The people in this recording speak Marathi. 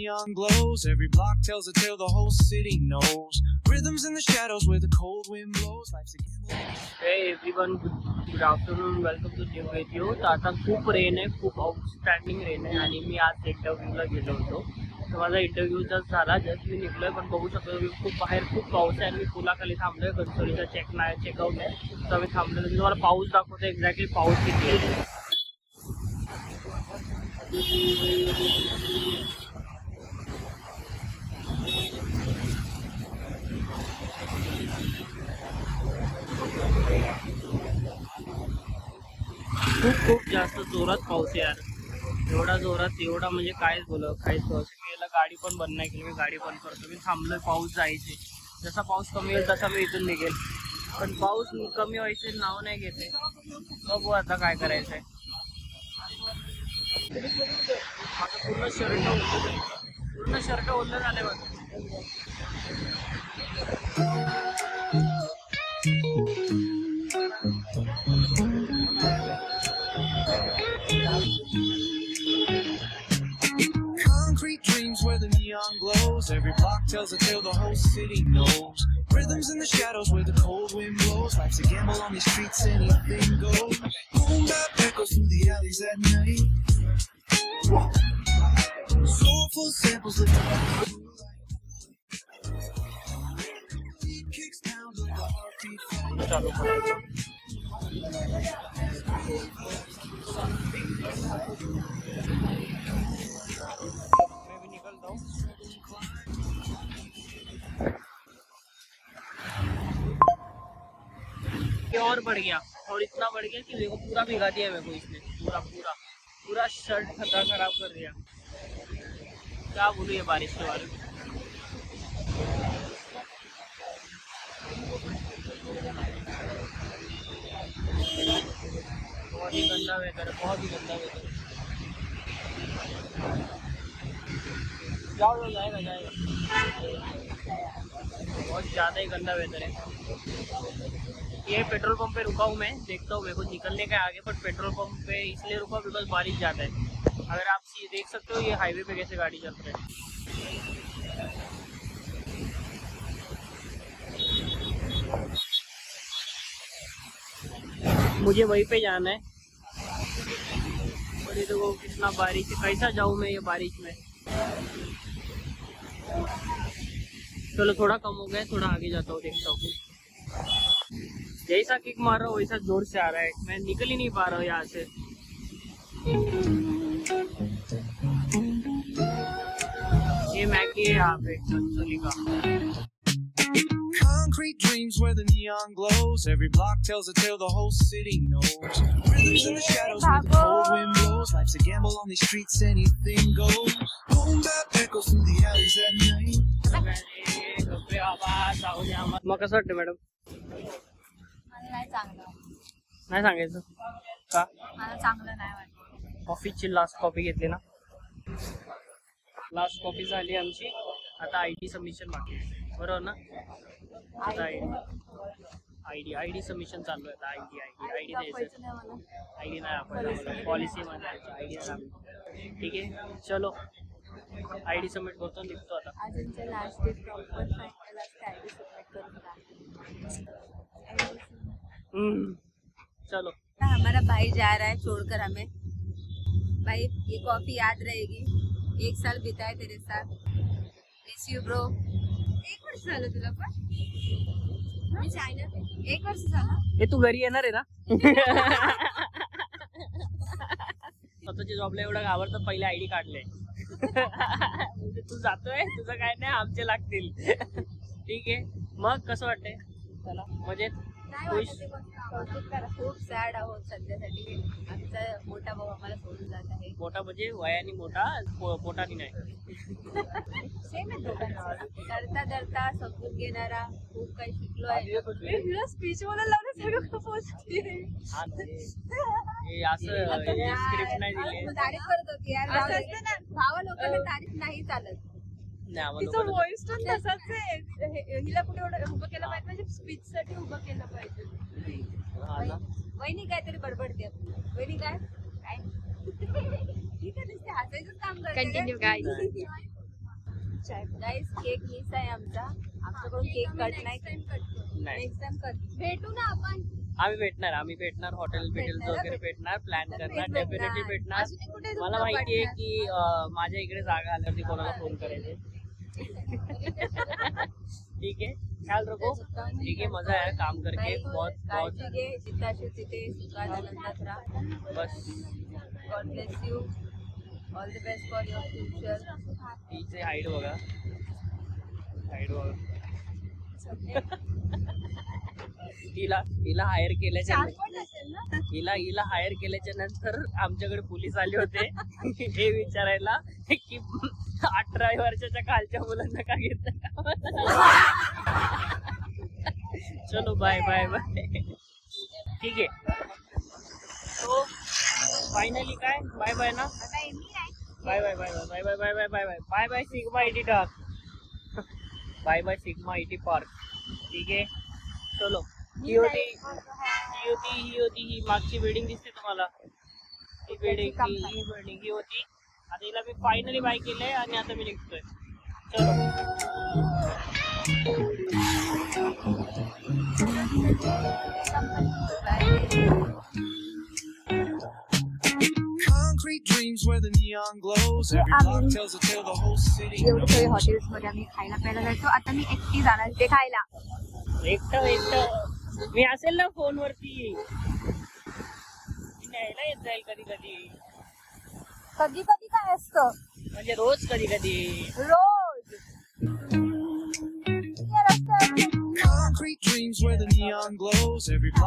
neon glows. Every block tells a tale the whole city knows. Rhythms in the shadows where the cold wind blows. Life's a gamble. Hey everyone, good afternoon. Welcome to new video. तर आता खूप रेन आहे, खूप आउटस्टँडिंग रेन आहे आणि मी आज इंटरव्ह्यूला गेलो होतो. तर माझा इंटरव्ह्यू जस्ट झाला, जस्ट मी निघलोय, पण बघू शकतो मी खूप बाहेर खूप पाऊस आहे आणि मी पुलाखाली थांबलोय. गडचिरोलीचा चेकआउट आहे, तर मी थांबलो. मी तुम्हाला पाऊस दाखवतो, एक्झॅक्टली पाऊस किती आहे. खूप जास्त जोरात पाऊस आहे यार. एवढा जोरात, एवढा म्हणजे कायच काहीच पाऊस. मी याला गाडी पण बंद नाही केली, मी गाडी बंद करतो. मी थांबलोय पाऊस जायचे. जसा पाऊस कमी होईल तसा मी इथून निघेल, पण पाऊस कमी व्हायचे नाव नाही घेते. बघू आता काय करायचंय. माझं पूर्ण शर्ट ओलं झालंय माझं. Concrete dreams where the neon glows. Every block tells a tale the whole city knows. Rhythms in the shadows where the cold wind blows. Life's a gamble on these streets, anything goes. Boom bap echoes through the alleys at night. Soulful samples lift up. Kicks pound like a heartbeat. चालू करायचं. और बढ़ गया, और इतना बढ़ गया कि देखो पूरा भिगा दिया मेरे को इसने. पूरा शर्ट खराब कर दिया. क्या बोलूं ये बारिश के बारे में. बहुत ही गंदा वेदर है, बहुत ही गंदा वेदर. जाओ जाएगा. बहुत ज़्यादा ही गंदा वेदर है. ये पेट्रोल पंप पे रुका हूँ मैं, देखता हूँ. मेरे को निकलने का आगे, पर पेट्रोल पंप पे इसलिए रुका बिकॉज बारिश ज़्यादा है. अगर आप देख सकते हो ये हाईवे पे कैसे गाड़ी चल रही है. मुझे वहीं पे जाना है, और ये देखो कितना बारिश है. कैसा जाऊँ मैं ये बारिश में. चलो थोड़ा कम हो गया, थोड़ा आगे जाता हूँ, देखता हूँ. जैसा किक मार रहा हूँ वैसा जोर से आ रहा है. मैं निकल ही नहीं पा रहा हूँ यहाँ से. ये मैगी है यहाँ पे गडचिरोली का. Concrete dreams where the neon glows. Every block tells a tale the whole city knows. Rhythms in the shadows where the cold wind blows. Life's a gamble on these streets, anything goes. Boom bap echoes through the alleys at night. मग कसं वाटतं मॅडम. नाही सांगायचं का. मला चांगलं नाही वाटत. कॉफीची लास्ट कॉफी घेतली ना. लास्ट कॉफी झाली आमची. आता आयडी सबमिशन बाकी आहे, बरोबर ना. आता आयडी सबमिशन चालू आहे. आयडी द्यायचं. आयडी नाही आपण पॉलिसी मध्ये आयडी नाही. ठीक आहे, चलो आयडी सबमिट करतो, निघतो आता. अजूनचे लास्ट डेट प्रॉपर फायनल असते आयडी सबमिट करून चलो. हमारा भाई जा रहा है छोड़कर हमें. भाई ये कॉफी याद रहेगी. 1 साल बिताए तेरे साथ. Miss you bro. 1 वर्ष झालं तुला पण. मी चायना 1 वर्ष झालं. हे तू घरी येणार आहे ना. स्वतःच्या जॉबला एवढा घाबरतं, पहिले आयडी काढले. म्हणजे तू जातोय, तुझं काय नाही, आमचे लागतील. ठीक आहे, मग कसं वाटतंय. चला मजेत, खुश. खूप सॅड आहोत सध्यासाठी. आमचा मोठा भाऊ आम्हाला सोडून जात आहे. मोठा म्हणजे वयाने मोठा, पोटाने नाही. सेम आहे दोघांचं. धरता समजून घेणारा. खूप काही शिकलो आहे. स्पीच बोलायला लावलं सगळं पोचते. असं स्क्रिप्ट नाही दिली. तारीफ करत होती यार. असं असतं ना, भावा लोकांना तारीफ नाही चालत. तिचं व्हॉइस टोन तसाच आहे. हिला कुठे उभं केलं पाहिजे, म्हणजे स्पीच साठी उभं केलं पाहिजे. वहिनी काहीतरी बडबडते. वहिनी काय ठीक आहे, हसायचंच काम करते. Continue guys. Guys cake miss आहे आमच्याकडून केक कट नाही. नेक्स्ट टाइम भेटू ना आपण. आम्ही भेटणार हॉटेल वगैरे भेटणार, प्लॅन करणार, डेफिनेटली भेटणार. मला माहिती आहे की माझ्या इकडे जागा आल्यावरती कोणाला फोन करायचे. ठीक है, ख्याल रखो. ठीक है, मजा आया काम करके. बहुत बस. God bless you. All the best for your future. तिचे हाईट बघा. हिला हायर केल्याच्या हिला हायर केल्याच्या नंतर आमच्याकडे पोलीस आले होते हे विचारायला की 18 वर्षाच्या खालच्या मुलांना का घेत. चलो बाय बाय बाय. ठीक आहे, तो फायनली काय बाय बाय ना. Bye bye bye bye bye bye bye bye bye bye bye sigma ET talk. Bye bye sigma ET park. ठीक आहे, चलो. ही मागची बिल्डिंग दिसते तुम्हाला. ही बिल्डिंग ही होती. आता हिला मी फायनली बाय केलंय आणि आता मी निघतोय. चलो. Concrete dreams where the neon glows. Every block tells a tale, the whole city knows. Hotels मध्ये आम्ही खायला प्यायला जायचो. आता मी एकटी जाणार ते खायला. एकटं मी असेल ना फोनवरती. न्यायला येत जाईल कधी कधी काय असतं म्हणजे रोज कधी रोज. Concrete dreams where the neon glows. Every block